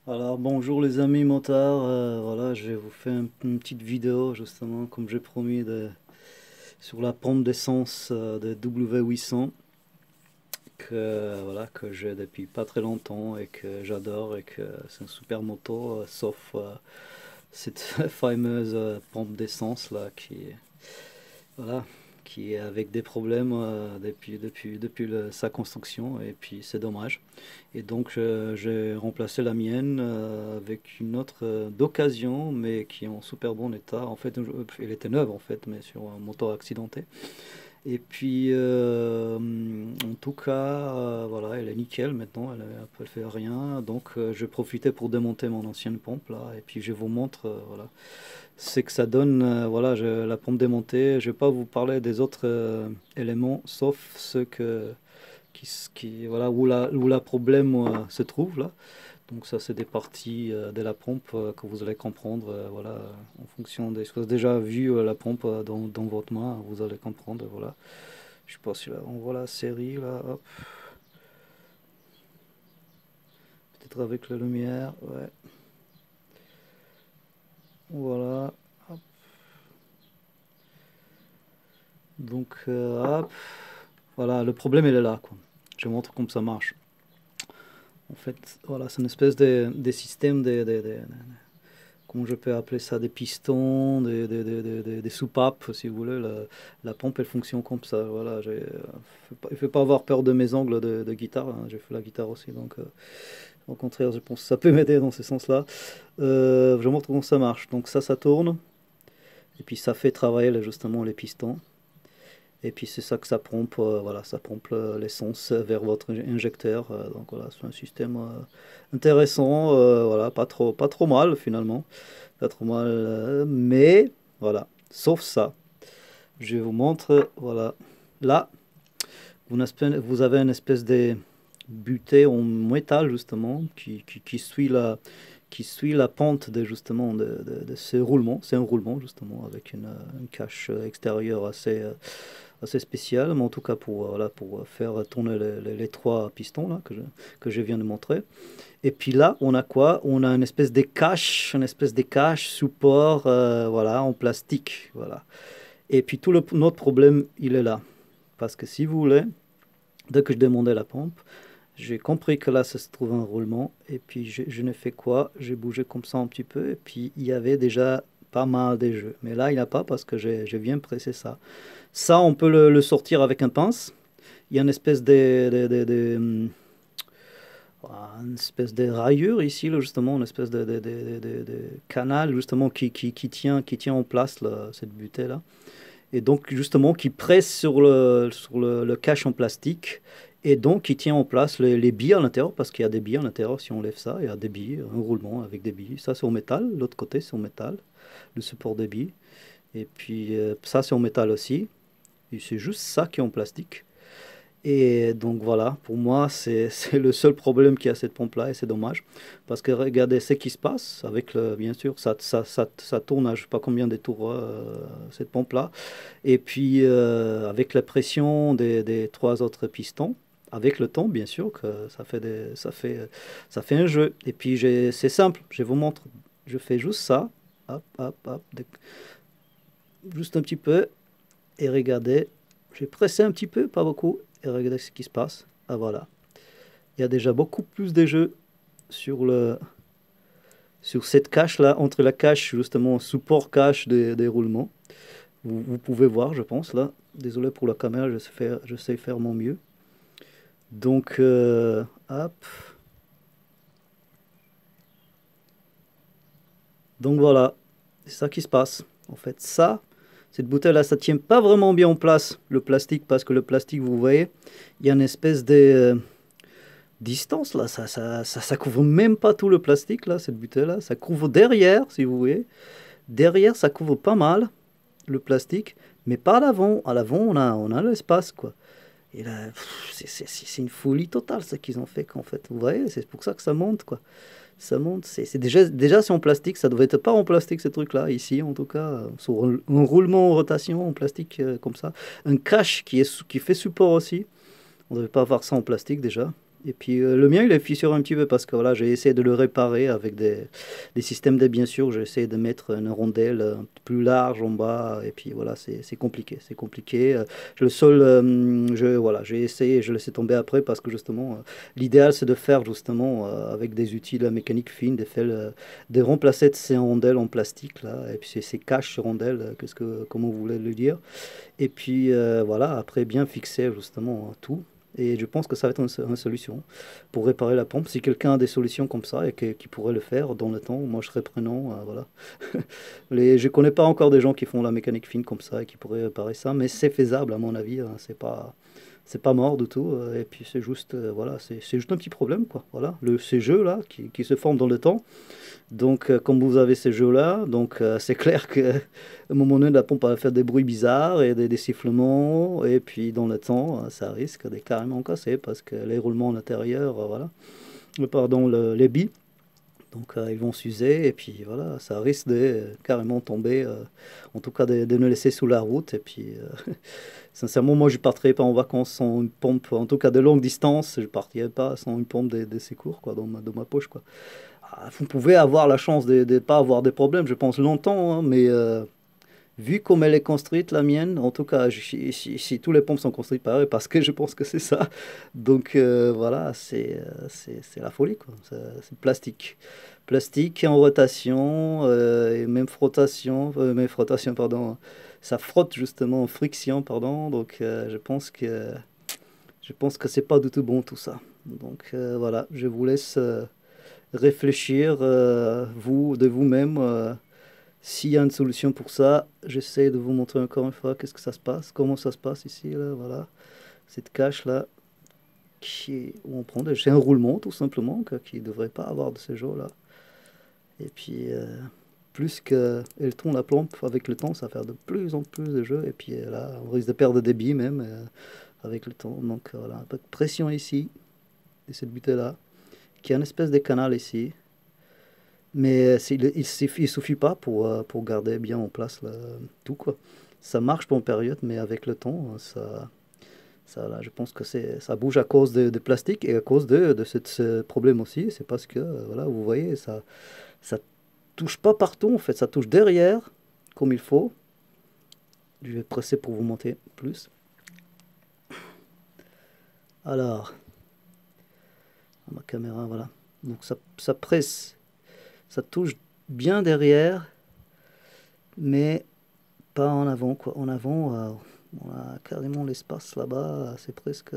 Alors bonjour les amis motards, voilà je vais vous faire une petite vidéo justement comme j'ai promis sur la pompe d'essence de W800 que j'ai depuis pas très longtemps et que j'adore et que c'est une super moto sauf cette fameuse pompe d'essence là voilà, qui est avec des problèmes depuis sa construction, et puis c'est dommage. Et donc j'ai remplacé la mienne avec une autre d'occasion, mais qui est en super bon état. En fait, elle était neuve en fait, mais sur un moteur accidenté. Et puis, en tout cas, voilà, elle est nickel maintenant, elle fait rien. Donc, je profitais pour démonter mon ancienne pompe là, et puis je vous montre, voilà, c'est que ça donne, voilà, la pompe démontée. Je vais pas vous parler des autres éléments, sauf ceux voilà, où la problème se trouve là. Donc ça, c'est des parties de la pompe que vous allez comprendre, voilà, en fonction des choses. Déjà vu la pompe dans votre main, vous allez comprendre, voilà. Je sais pas si là, on voit la série là, hop, peut-être avec la lumière, ouais, voilà. Hop. Donc, hop, voilà, le problème il est là, quoi. Je montre comment ça marche. En fait, voilà, c'est une espèce de système comment je peux appeler ça, des pistons, des soupapes, si vous voulez. La pompe, elle fonctionne comme ça. Voilà, il ne faut pas avoir peur de mes angles de guitare, hein. J'ai fait la guitare aussi, donc au contraire, je pense que ça peut m'aider dans ce sens-là. Je montre comment ça marche. Donc ça tourne, et puis ça fait travailler justement les pistons. Et puis c'est ça que ça pompe, voilà, ça pompe l'essence vers votre injecteur. Donc voilà, c'est un système intéressant, voilà, pas trop mal finalement, pas trop mal, mais voilà, sauf ça. Je vous montre, voilà, là, vous avez une espèce de butée en métal justement qui suit la pente justement de ce roulement. C'est un roulement justement avec une cache extérieure assez spéciale, mais en tout cas voilà, pour faire tourner les trois pistons là, que je viens de montrer. Et puis là, on a quoi? On a une espèce de cache support, voilà, en plastique, voilà. Et puis notre problème, il est là. Parce que si vous voulez, dès que je demandais la pompe, j'ai compris que là, ça se trouve un roulement. Et puis, je n'ai fait quoi? J'ai bougé comme ça un petit peu. Et puis, il y avait déjà pas mal de jeux. Mais là, il n'y a pas parce que je viens presser ça. Ça, on peut le sortir avec un pince. Il y a une espèce de rayure ici, là, justement, une espèce de canal, justement, qui tient en place cette butée-là. Et donc justement qui presse sur le cache en plastique, et donc qui tient en place les billes à l'intérieur, parce qu'il y a des billes à l'intérieur. Si on lève ça, il y a des billes, un roulement avec des billes. Ça c'est en métal, l'autre côté c'est en métal, le support des billes. Et puis ça c'est en métal aussi, et c'est juste ça qui est en plastique. Et donc voilà, pour moi, c'est le seul problème qu'il y a à cette pompe-là, et c'est dommage. Parce que regardez ce qui se passe avec bien sûr, ça tourne à je sais pas combien de tours, cette pompe-là. Et puis avec la pression des trois autres pistons, avec le temps, bien sûr, que ça fait un jeu. Et puis c'est simple, je vous montre. Je fais juste ça, hop, hop, hop, juste un petit peu, et regardez, j'ai pressé un petit peu, pas beaucoup, et regardez ce qui se passe. Ah voilà, il y a déjà beaucoup plus de jeux sur cette cache là, entre la cache justement, support cache des roulements. Vous pouvez voir, je pense là. Désolé pour la caméra, je sais faire mon mieux. Donc, hop. Donc voilà, c'est ça qui se passe. En fait, cette bouteille-là, ça tient pas vraiment bien en place, le plastique, parce que le plastique, vous voyez, il y a une espèce de distance là. Ça couvre même pas tout le plastique là, cette bouteille-là. Ça couvre derrière, si vous voyez. Derrière, ça couvre pas mal le plastique, mais pas à l'avant. À l'avant, on a l'espace, quoi. Et là, c'est une folie totale ce qu'ils ont fait, en fait. Vous voyez, c'est pour ça que ça monte, quoi. Ça monte. Déjà c'est en plastique, ça devait être pas en plastique ce truc-là, ici en tout cas, sur un roulement en rotation en plastique, comme ça. Un cache qui fait support aussi. On ne devait pas avoir ça en plastique déjà. Et puis le mien, il est fissuré un petit peu parce que voilà, j'ai essayé de le réparer avec des systèmes d'aide, bien sûr. J'ai essayé de mettre une rondelle un peu plus large en bas. Et puis voilà, c'est compliqué. C'est compliqué. Le seul, voilà, j'ai essayé, je laissé tomber après parce que justement, l'idéal, c'est de faire justement avec des outils de la mécanique fine, de remplacer ces rondelles en plastique là. Et puis ces caches rondelles, comment vous voulez le dire. Et puis voilà, après bien fixer justement tout. Et je pense que ça va être une solution pour réparer la pompe. Si quelqu'un a des solutions comme ça et qui pourrait le faire dans le temps, moi je serais prenant. Voilà. Je connais pas encore des gens qui font la mécanique fine comme ça et qui pourraient réparer ça, mais c'est faisable à mon avis. Hein. C'est pas mort du tout. Et puis c'est juste, voilà, c'est juste un petit problème quoi. Voilà, ces jeux là qui se forment dans le temps. Donc, comme vous avez ces jeux-là, donc c'est clair qu'à un moment donné, la pompe va faire des bruits bizarres et des sifflements. Et puis, dans le temps, ça risque d'être carrément cassé parce que les roulements à l'intérieur, voilà, pardon, les billes, donc ils vont s'user. Et puis, voilà, ça risque de carrément tomber, en tout cas de nous laisser sous la route. Et puis, sincèrement, moi, je ne partirais pas en vacances sans une pompe, en tout cas de longue distance, je ne partirais pas sans une pompe de secours quoi, dans ma poche, quoi. Vous pouvez avoir la chance de ne pas avoir des problèmes, je pense, longtemps, hein, mais vu comme elle est construite, la mienne, en tout cas, si tous les pompes sont construites pareil, parce que je pense que c'est ça, donc voilà, c'est la folie, quoi. C'est plastique. Plastique en rotation, et même frottation, pardon, ça frotte justement en friction, pardon, donc je pense que c'est pas du tout bon tout ça. Donc voilà, je vous laisse réfléchir, vous, de vous-même. S'il y a une solution pour ça, j'essaie de vous montrer encore une fois qu'est-ce que ça se passe, comment ça se passe ici, là, voilà. Cette cache-là, où on prend c'est un roulement tout simplement, qui ne devrait pas avoir de ce genre-là. Et puis, plus qu'elle tourne la pompe avec le temps, ça va faire de plus en plus de jeux. Et puis là, on risque de perdre des billes même avec le temps. Donc voilà, un peu de pression ici, de cette butée-là, qui a une espèce de canal ici. Mais il suffit pas pour garder bien en place tout, quoi. Ça marche pour une période, mais avec le temps, là, je pense que ça bouge à cause de plastique et à cause de ce problème aussi. C'est parce que, voilà, vous voyez, ça touche pas partout, en fait. Ça touche derrière, comme il faut. Je vais presser pour vous montrer plus. Alors, ma caméra, voilà. Donc ça presse, ça touche bien derrière, mais pas en avant, quoi. En avant, on a carrément l'espace là-bas, c'est presque...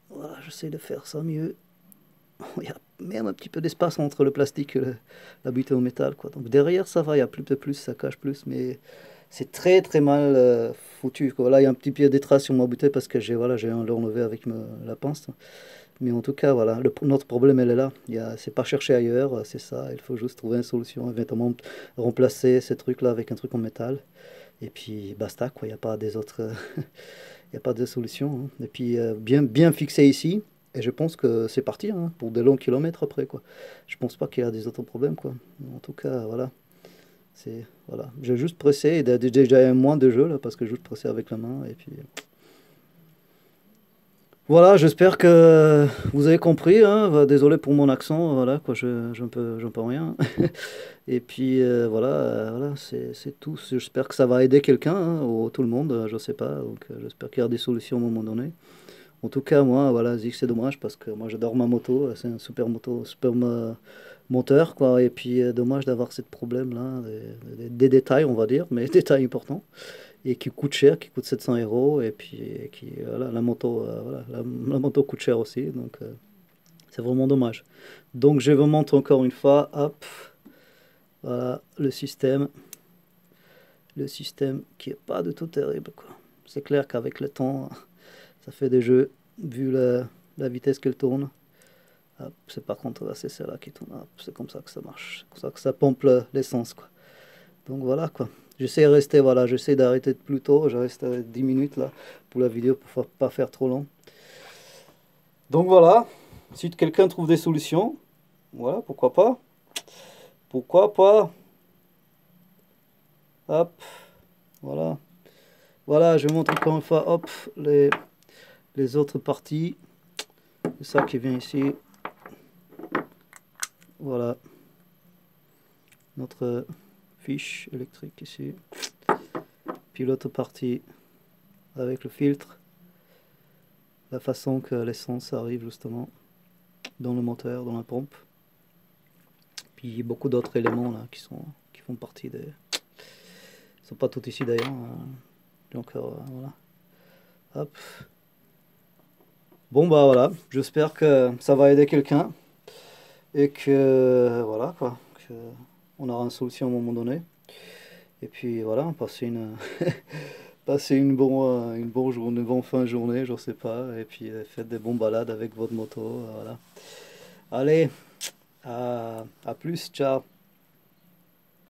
Voilà, j'essaie de faire ça mieux. Il y a même un petit peu d'espace entre le plastique et la butée en métal, quoi. Donc derrière, ça va, il y a plus de plus, ça cache plus, mais c'est très très mal foutu, quoi. Là, il y a un petit pied de traces sur ma butée parce que j'ai enlevé avec la pince. Mais en tout cas, voilà, notre problème, elle est là. C'est pas chercher ailleurs, c'est ça. Il faut juste trouver une solution, éventuellement remplacer ces trucs-là avec un truc en métal. Et puis basta, quoi. Il n'y a pas des autres, il y a pas de solution. Hein. Et puis bien, bien fixé ici. Et je pense que c'est parti hein, pour des longs kilomètres après, quoi. Je pense pas qu'il y a des autres problèmes, quoi. En tout cas, voilà. Voilà. J'ai juste pressé. Et déjà moins de jeu là parce que j'ai juste pressé avec la main. Et puis voilà, j'espère que vous avez compris, hein. Désolé pour mon accent, voilà, quoi, j'en peux rien. Et puis voilà, c'est tout. J'espère que ça va aider quelqu'un, hein, ou tout le monde, je sais pas. Donc j'espère qu'il y a des solutions à un moment donné. En tout cas, moi, voilà, Zig, c'est dommage parce que moi j'adore ma moto, c'est un super moto, super moteur, quoi. Et puis dommage d'avoir ce problème-là, des détails, on va dire, mais détails importants et qui coûte cher, qui coûte 700 €, et puis voilà, la moto, voilà, la moto coûte cher aussi, donc c'est vraiment dommage. Donc je vous montre encore une fois, hop, voilà, le système qui est pas du tout terrible, quoi. C'est clair qu'avec le temps, ça fait des jeux, vu la vitesse qu'elle tourne. Hop, c'est par contre là, c'est celle-là qui tourne, hop, c'est comme ça que ça marche, c'est comme ça que ça pompe l'essence, quoi. Donc voilà quoi. J'essaie d'arrêter plus tôt, je reste à 10 minutes là pour la vidéo pour pas faire trop long. Donc voilà, si quelqu'un trouve des solutions, voilà, pourquoi pas. Pourquoi pas. Hop, voilà. Voilà, je montre encore une fois, hop, les autres parties. ça qui vient ici. Voilà. Notre fiche électrique ici. Puis l'autre partie avec le filtre. La façon que l'essence arrive justement dans le moteur, dans la pompe. Puis beaucoup d'autres éléments là qui font partie des... Ils sont pas tous ici d'ailleurs. Donc voilà. Hop. Bon bah voilà, j'espère que ça va aider quelqu'un. Et que voilà quoi. Que on aura une solution à un moment donné. Et puis voilà, passer passer une bonne journée, une bonne fin de journée, je sais pas. Et puis faites des bonnes balades avec votre moto. Voilà. Allez, à plus, ciao.